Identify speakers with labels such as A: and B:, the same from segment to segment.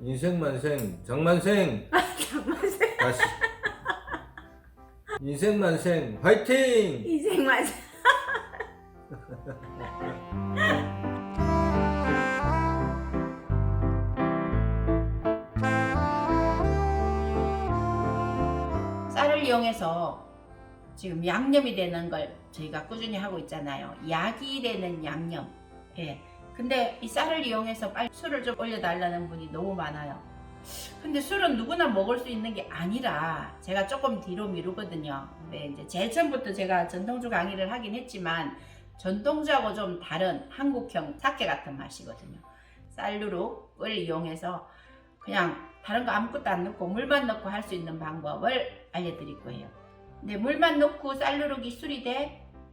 A: 인생만생 장만생.
B: 장만생.
A: 다시. 인생만생 화이팅.
B: 인생만. 쌀을 이용해서 지금 양념이 되는 걸 저희가 꾸준히 하고 있잖아요. 약이 되는 양념. 예. 근데 이 쌀을 이용해서 빨리 술을 좀 올려달라는 분이 너무 많아요. 근데 술은 누구나 먹을 수 있는 게 아니라 제가 조금 뒤로 미루거든요. 근데 이제 제일 처음부터 제가 전통주 강의를 하긴 했지만 전통주하고 좀 다른 한국형 사케 같은 맛이거든요. 쌀누룩을 이용해서 그냥 다른 거 아무것도 안 넣고 물만 넣고 할 수 있는 방법을 알려드릴 거예요. 근데 물만 넣고 쌀누룩이 술이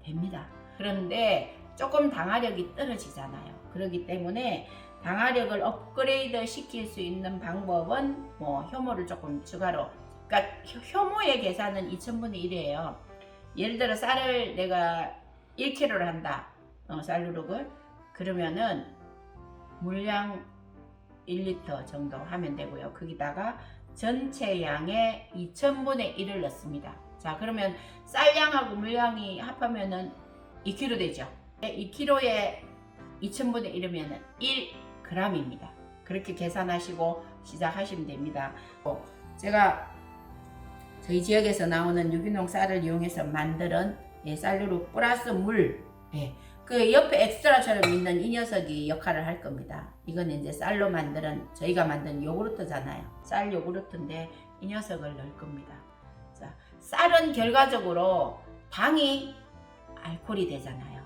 B: 됩니다. 그런데 조금 당화력이 떨어지잖아요. 그렇기 때문에 당화력을 업그레이드 시킬 수 있는 방법은 뭐 효모를 조금 추가로, 그러니까 효모의 계산은 2000분의 1이에요. 예를 들어 쌀을 내가 1kg를 한다, 쌀누룩을. 그러면은 물량 1리터 정도 하면 되고요. 거기다가 전체 양의 2000분의 1을 넣습니다. 자, 그러면 쌀량하고 물량이 합하면은 2kg 되죠. 2kg에 2000분의 1이면 1g입니다. 그렇게 계산하시고 시작하시면 됩니다. 제가 저희 지역에서 나오는 유기농 쌀을 이용해서 만드는 쌀누룩 플러스 물, 그 옆에 엑스트라처럼 있는 이 녀석이 역할을 할 겁니다. 이건 이제 쌀로 만드는, 저희가 만든 요구르트잖아요. 쌀 요구르트인데 이 녀석을 넣을 겁니다. 자, 쌀은 결과적으로 당이 알코올이 되잖아요.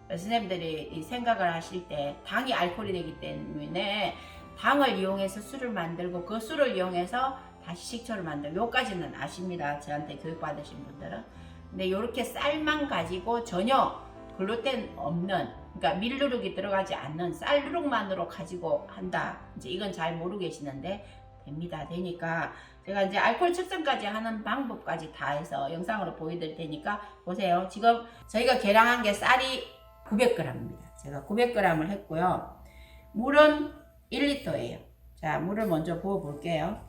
B: 선생님들이 생각을 하실 때 당이 알코올이 되기 때문에 당을 이용해서 술을 만들고 그 술을 이용해서 다시 식초를 만들고, 요까지는 아십니다. 저한테 교육받으신 분들은. 근데 이렇게 쌀만 가지고 전혀 글루텐 없는, 그러니까 밀누룩이 들어가지 않는 쌀누룩만으로 가지고 한다, 이제 이건 잘 모르고 계시는데 됩니다. 되니까 제가 이제 알코올 측정까지 하는 방법까지 다 해서 영상으로 보여드릴 테니까 보세요. 지금 저희가 계량한 게 쌀이 900g입니다. 제가 900g을 했고요. 물은 1리터예요. 자, 물을 먼저 부어 볼게요.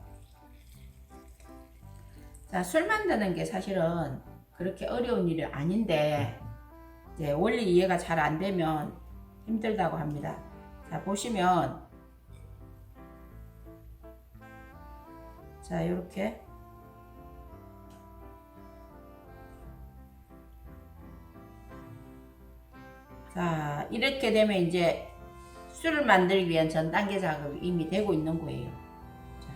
B: 자, 술 만드는 게 사실은 그렇게 어려운 일이 아닌데 이제 원리 이해가 잘 안 되면 힘들다고 합니다. 자, 보시면 자, 요렇게 자, 이렇게 되면 이제 술을 만들기 위한 전 단계 작업이 이미 되고 있는 거예요. 자,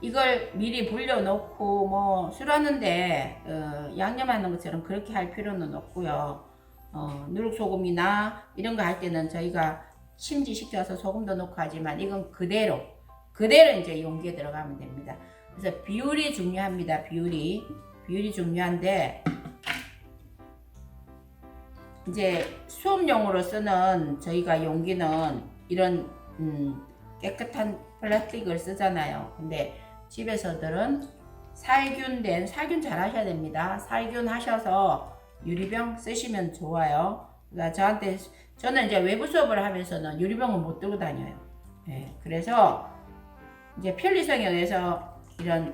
B: 이걸 미리 불려놓고 뭐 술하는데 양념하는 것처럼 그렇게 할 필요는 없고요. 누룩소금이나 이런 거 할 때는 저희가 침지시켜서 소금도 넣고 하지만 이건 그대로 이제 용기에 들어가면 됩니다. 그래서 비율이 중요합니다. 비율이 중요한데, 이제 수업용으로 쓰는 저희가 용기는 이런 깨끗한 플라스틱을 쓰잖아요. 근데 집에서들은 살균 잘 하셔야 됩니다. 살균 하셔서 유리병 쓰시면 좋아요. 그러니까 저는 이제 외부 수업을 하면서는 유리병을 못 들고 다녀요. 그래서 이제 편리성에 의해서 이런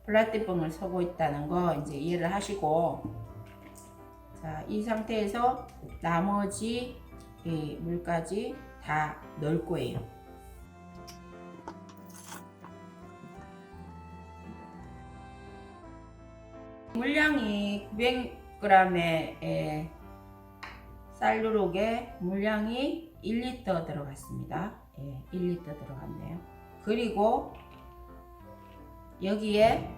B: 플라스틱병을 쓰고 있다는 거 이제 이해를 하시고, 자, 이 상태에서 나머지 물까지 다 넣을 거예요. 물량이 900g의 쌀누룩에 물량이 1리터 들어갔습니다. 1리터 들어갔네요. 그리고 여기에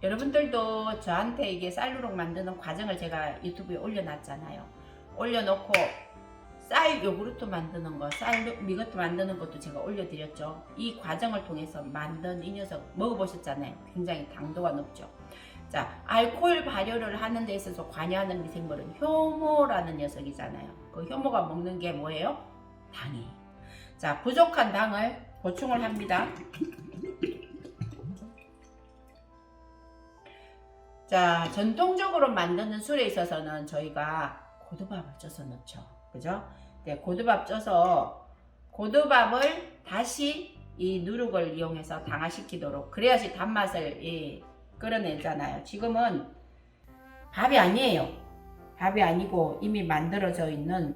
B: 여러분들도 저한테 이게 쌀누룩 만드는 과정을 제가 유튜브에 올려놨잖아요. 올려놓고 쌀 요구르트 만드는 거, 쌀 미거트 만드는 것도 제가 올려드렸죠. 이 과정을 통해서 만든 이 녀석 먹어보셨잖아요. 굉장히 당도가 높죠. 자, 알코올 발효를 하는 데 있어서 관여하는 미생물은 효모라는 녀석이잖아요. 그 효모가 먹는 게 뭐예요? 당이에요. 자, 부족한 당을 보충을 합니다. 자, 전통적으로 만드는 술에 있어서는 저희가 고두밥을 쪄서 넣죠. 그죠? 네, 고두밥 쪄서 고두밥을 다시 이 누룩을 이용해서 당화시키도록, 그래야지 단맛을 끌어내잖아요. 지금은 밥이 아니에요. 밥이 아니고 이미 만들어져 있는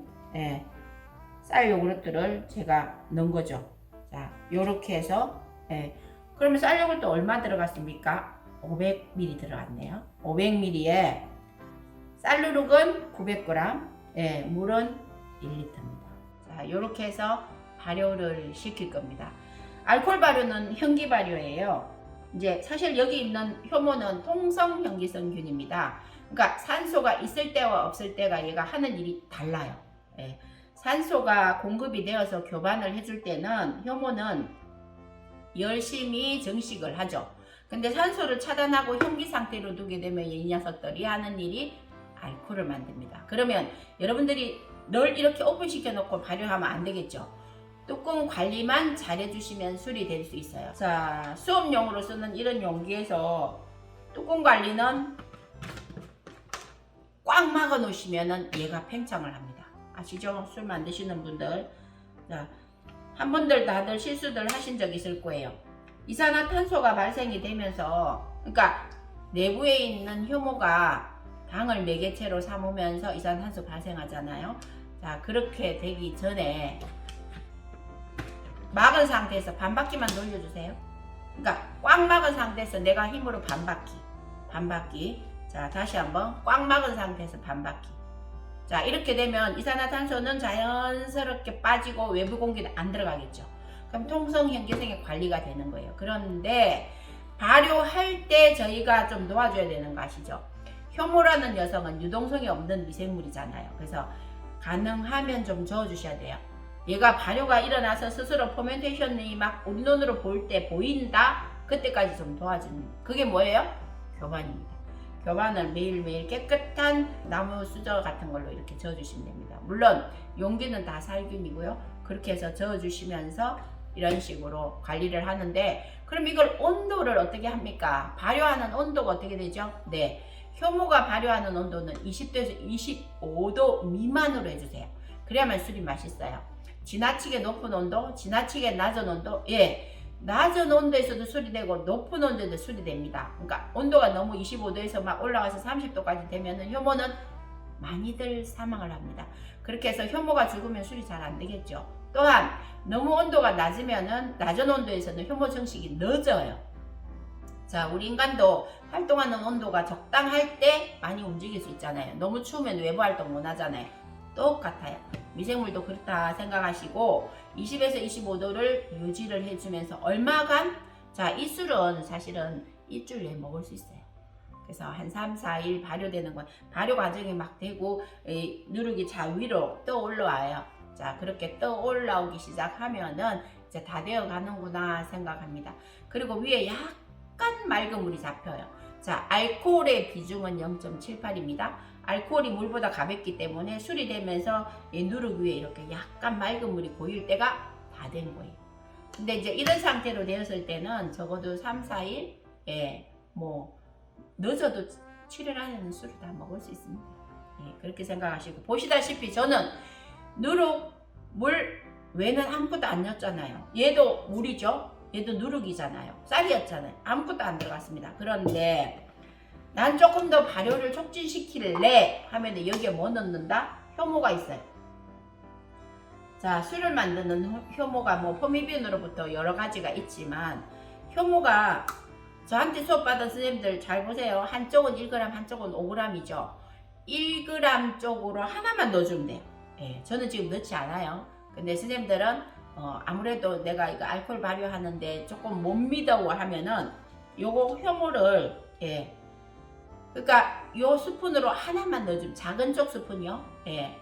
B: 쌀 요구르트를 제가 넣은 거죠. 자, 요렇게 해서 그러면 쌀 요구르트 얼마 들어갔습니까? 500ml 들어갔네요. 500ml에 쌀 누룩은 900g, 물은 1리터입니다. 자, 요렇게 해서 발효를 시킬 겁니다. 알코올 발효는 현기 발효예요. 이제 사실 여기 있는 효모는 통성 현기성균입니다. 그러니까 산소가 있을 때와 없을 때가 얘가 하는 일이 달라요. 산소가 공급이 되어서 교반을 해줄 때는 효모는 열심히 정식을 하죠. 근데 산소를 차단하고 현기 상태로 두게 되면 이 녀석들이 하는 일이 알코올을 만듭니다. 그러면 여러분들이 늘 이렇게 오픈시켜 놓고 발효하면 안 되겠죠. 뚜껑 관리만 잘 해주시면 술이 될 수 있어요. 자, 수업용으로 쓰는 이런 용기에서 뚜껑 관리는 꽉 막아 놓으시면은 얘가 팽창을 합니다. 아시죠? 술 만드시는 분들. 자, 한 분들 다들 실수들 하신 적 있을 거예요. 이산화탄소가 발생이 되면서, 그러니까 내부에 있는 효모가 당을 매개체로 삼으면서 이산화탄소 발생하잖아요. 자, 그렇게 되기 전에 막은 상태에서 반 바퀴만 돌려주세요. 그러니까 꽉 막은 상태에서 내가 힘으로 반 바퀴. 자, 다시 한번 꽉 막은 상태에서 반 바퀴. 자, 이렇게 되면 이산화탄소는 자연스럽게 빠지고 외부 공기는 안 들어가겠죠. 그럼 통성현기성의 관리가 되는 거예요. 그런데 발효할 때 저희가 좀 도와줘야 되는 거 아시죠? 효모라는 여성은 유동성이 없는 미생물이잖아요. 그래서 가능하면 좀 저어주셔야 돼요. 얘가 발효가 일어나서 스스로 포멘테이션이 막 우리 눈으로 볼 때 보인다? 그때까지 좀 도와주는, 그게 뭐예요? 교반입니다. 교반을 매일매일 깨끗한 나무 수저 같은 걸로 이렇게 저어주시면 됩니다. 물론 용기는 다 살균이고요. 그렇게 해서 저어주시면서 이런 식으로 관리를 하는데, 그럼 이걸 온도를 어떻게 합니까? 발효하는 온도가 어떻게 되죠? 네, 효모가 발효하는 온도는 20도에서 25도 미만으로 해주세요. 그래야만 술이 맛있어요. 지나치게 높은 온도, 지나치게 낮은 온도, 낮은 온도에서도 술이 되고 높은 온도에도 술이 됩니다. 그러니까 온도가 너무 25도에서 막 올라가서 30도까지 되면은 효모는 많이들 사망을 합니다. 그렇게 해서 효모가 죽으면 술이 잘 안 되겠죠. 또한 너무 온도가 낮으면은 낮은 온도에서는 효모 정식이 늦어요. 자, 우리 인간도 활동하는 온도가 적당할 때 많이 움직일 수 있잖아요. 너무 추우면 외부 활동 못 하잖아요. 똑같아요. 미생물도 그렇다 생각하시고 20에서 25도를 유지를 해주면서 얼마간, 자, 이 술은 사실은 일주일 내에 먹을 수 있어요. 그래서 한 3, 4일 발효되는 건, 발효 과정이 막 되고 누룩이 자 위로 떠 올라와요. 자, 그렇게 떠 올라오기 시작하면은 이제 다 되어 가는구나 생각합니다. 그리고 위에 약간 맑은 물이 잡혀요. 자, 알코올의 비중은 0.78입니다. 알코올이 물보다 가볍기 때문에 술이 되면서 이 누룩 위에 이렇게 약간 맑은 물이 고일 때가 다 된 거예요. 근데 이제 이런 상태로 되었을 때는 적어도 3, 4일, 뭐 늦어도 7일 안에는 술을 다 먹을 수 있습니다. 그렇게 생각하시고, 보시다시피 저는 누룩, 물 외는 아무것도 안 넣었잖아요. 얘도 물이죠. 얘도 누룩이잖아요. 쌀이었잖아요. 아무것도 안 들어갔습니다. 그런데 난 조금 더 발효를 촉진시킬래 하면 여기에 뭐 넣는다? 효모가 있어요. 자, 술을 만드는 효모가 뭐 포미빈으로부터 여러 가지가 있지만, 효모가 저한테 수업 받은 선생님들 잘 보세요. 한쪽은 1g, 한쪽은 5g이죠. 1g 쪽으로 하나만 넣어주면 돼요. 저는 지금 넣지 않아요. 근데 선생님들은 아무래도 내가 이거 알코올 발효하는데 조금 못 믿어 하면은 요거 효모를 그러니까 요 스푼으로 하나만 넣어주면, 작은 쪽 스푼이요.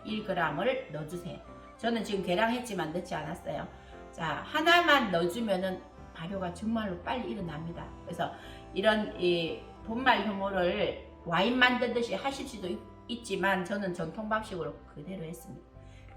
B: 1g을 넣어주세요. 저는 지금 계량했지만 넣지 않았어요. 자, 하나만 넣어주면은 발효가 정말로 빨리 일어납니다. 그래서 이런 이 분말 효모를 와인 만들듯이 하실 수도 있지만 저는 전통 방식으로 그대로 했습니다.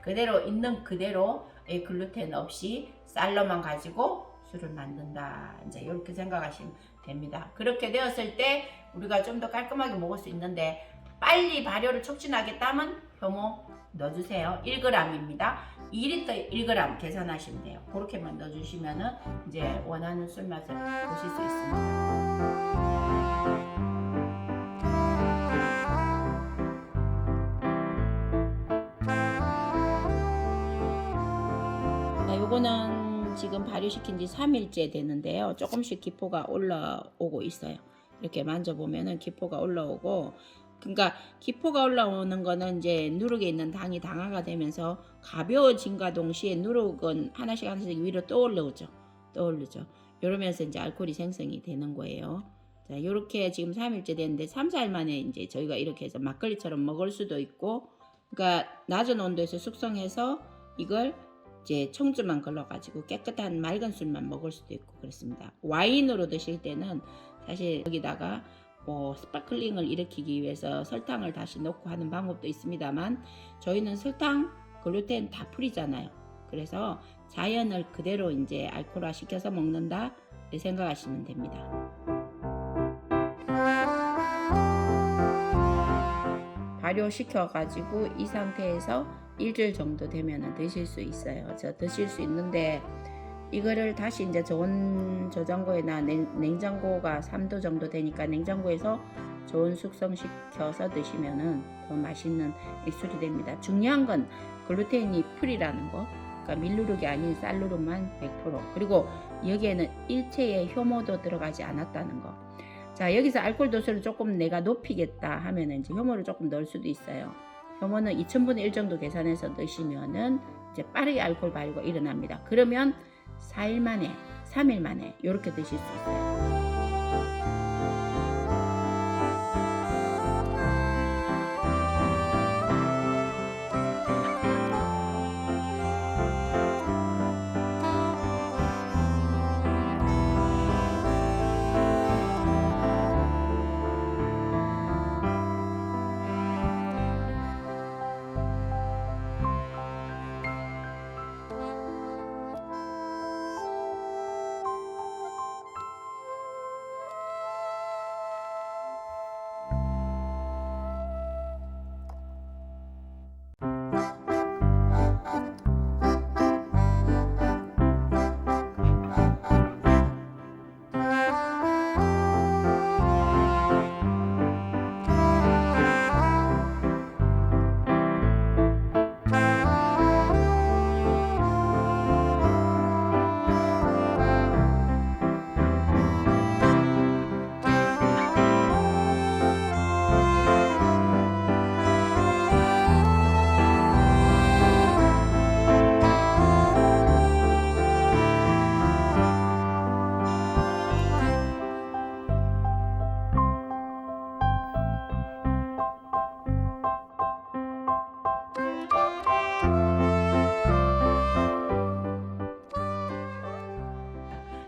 B: 그대로 있는 그대로 글루텐 없이 쌀로만 가지고 술을 만든다. 이제 이렇게 생각하시면 됩니다. 그렇게 되었을 때 우리가 좀 더 깔끔하게 먹을 수 있는데, 빨리 발효를 촉진하겠다면 효모 넣어주세요. 1g입니다. 2리터 1g 계산하시면 돼요. 그렇게만 넣어주시면은 이제 원하는 술 맛을 보실 수 있습니다. 요거는 지금 발효시킨 지 3일째 되는데요. 조금씩 기포가 올라오고 있어요. 이렇게 만져보면은 기포가 올라오고, 그러니까 기포가 올라오는 거는 이제 누룩에 있는 당이 당화가 되면서 가벼워짐과 동시에 누룩은 하나씩 위로 떠오르죠. 이러면서 이제 알코올이 생성이 되는 거예요. 자, 이렇게 지금 3일째 됐는데 3, 4일 만에 이제 저희가 이렇게 해서 막걸리처럼 먹을 수도 있고, 그러니까 낮은 온도에서 숙성해서 이걸 이제 청주만 걸러가지고 깨끗한 맑은 술만 먹을 수도 있고 그렇습니다. 와인으로 드실 때는 사실 여기다가 뭐 스파클링을 일으키기 위해서 설탕을 다시 넣고 하는 방법도 있습니다만, 저희는 설탕, 글루텐 다 풀이잖아요. 그래서 자연을 그대로 이제 알코올화 시켜서 먹는다 이렇게 생각하시면 됩니다. 발효시켜 가지고 이 상태에서 일주일 정도 되면 드실 수 있어요. 드실 수 있는데, 이거를 다시 이제 좋은 저장고에나 냉장고가 3도 정도 되니까 냉장고에서 좋은 숙성시켜서 드시면은 더 맛있는 술이 됩니다. 중요한 건 글루텐이 풀이라는 거, 그러니까 밀누룩이 아닌 쌀누룩만 100%, 그리고 여기에는 일체의 효모도 들어가지 않았다는 거. 자, 여기서 알코올 도수를 조금 내가 높이겠다 하면은 이제 효모를 조금 넣을 수도 있어요. 효모는 2000분의 1 정도 계산해서 넣으시면은 이제 빠르게 알코올 발효가 일어납니다. 그러면 4일 만에, 3일 만에 이렇게 드실 수 있어요.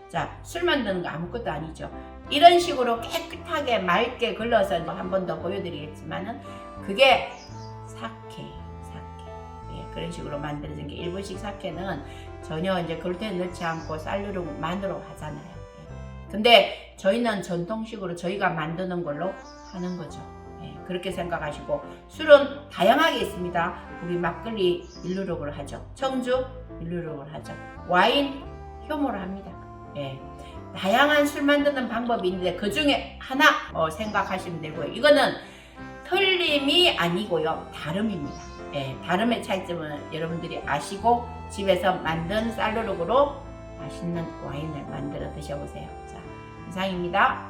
B: 자, 술 만드는 거 아무것도 아니죠. 이런 식으로 깨끗하게 맑게 걸러서 한 번 더 보여드리겠지만은 그게 사케. 예, 그런 식으로 만들어진 게 일본식 사케는 전혀 이제 글루텐 넣지 않고 쌀누룩만으로 하잖아요. 예. 근데 저희는 전통식으로 저희가 만드는 걸로 하는 거죠. 예, 그렇게 생각하시고, 술은 다양하게 있습니다. 우리 막걸리 밀누룩을 하죠. 청주 밀누룩을 하죠. 와인 효모를 합니다. 예, 다양한 술 만드는 방법이 있는데 그 중에 하나 생각하시면 되고요. 이거는 틀림이 아니고요, 다름입니다. 예, 다름의 차이점은 여러분들이 아시고 집에서 만든 쌀누룩으로 맛있는 와인을 만들어 드셔보세요. 자, 이상입니다.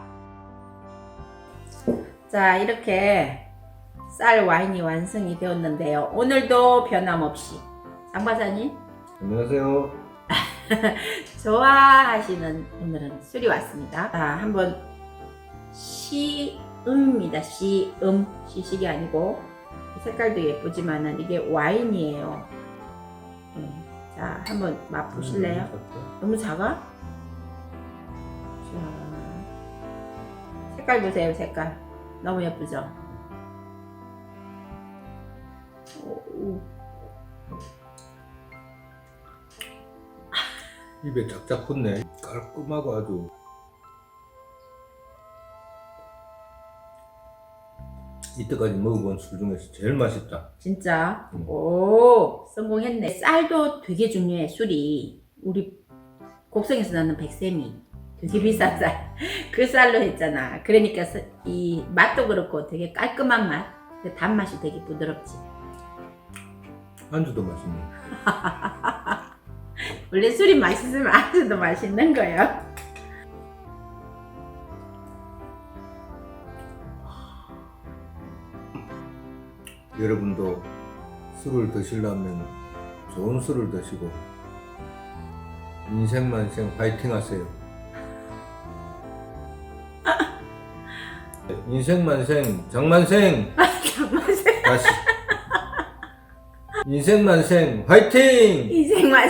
B: 자, 이렇게 쌀 와인이 완성이 되었는데요. 오늘도 변함없이 장박사님
A: 안녕하세요.
B: 좋아하시는 오늘은 술이 왔습니다. 자, 한번 시음입니다. 시식이 아니고 색깔도 예쁘지만은 이게 와인이에요. 자, 한번 맛보실래요? 너무 작아? 자, 색깔 보세요. 색깔 너무 예쁘죠? 오.
A: 입에 쫙쫙 붙네. 깔끔하고 아주 이때까지 먹어본 술 중에서 제일 맛있다.
B: 진짜? 오, 성공했네. 쌀도 되게 중요해, 술이. 우리 곡성에서 나는 백세미. 되게 비싼 쌀. 그 쌀로 했잖아. 그러니까 이 맛도 그렇고 되게 깔끔한 맛. 그 단맛이 되게 부드럽지.
A: 안주도 맛있네.
B: 원래 술이 맛있으면 안주도 맛있는 거예요.
A: 여러분도 술을 드시려면 좋은 술을 드시고 인생만생 화이팅 하세요. 인생만생 장만생
B: 장만생.
A: 다시 인생만생 화이팅!
B: 인생 맛.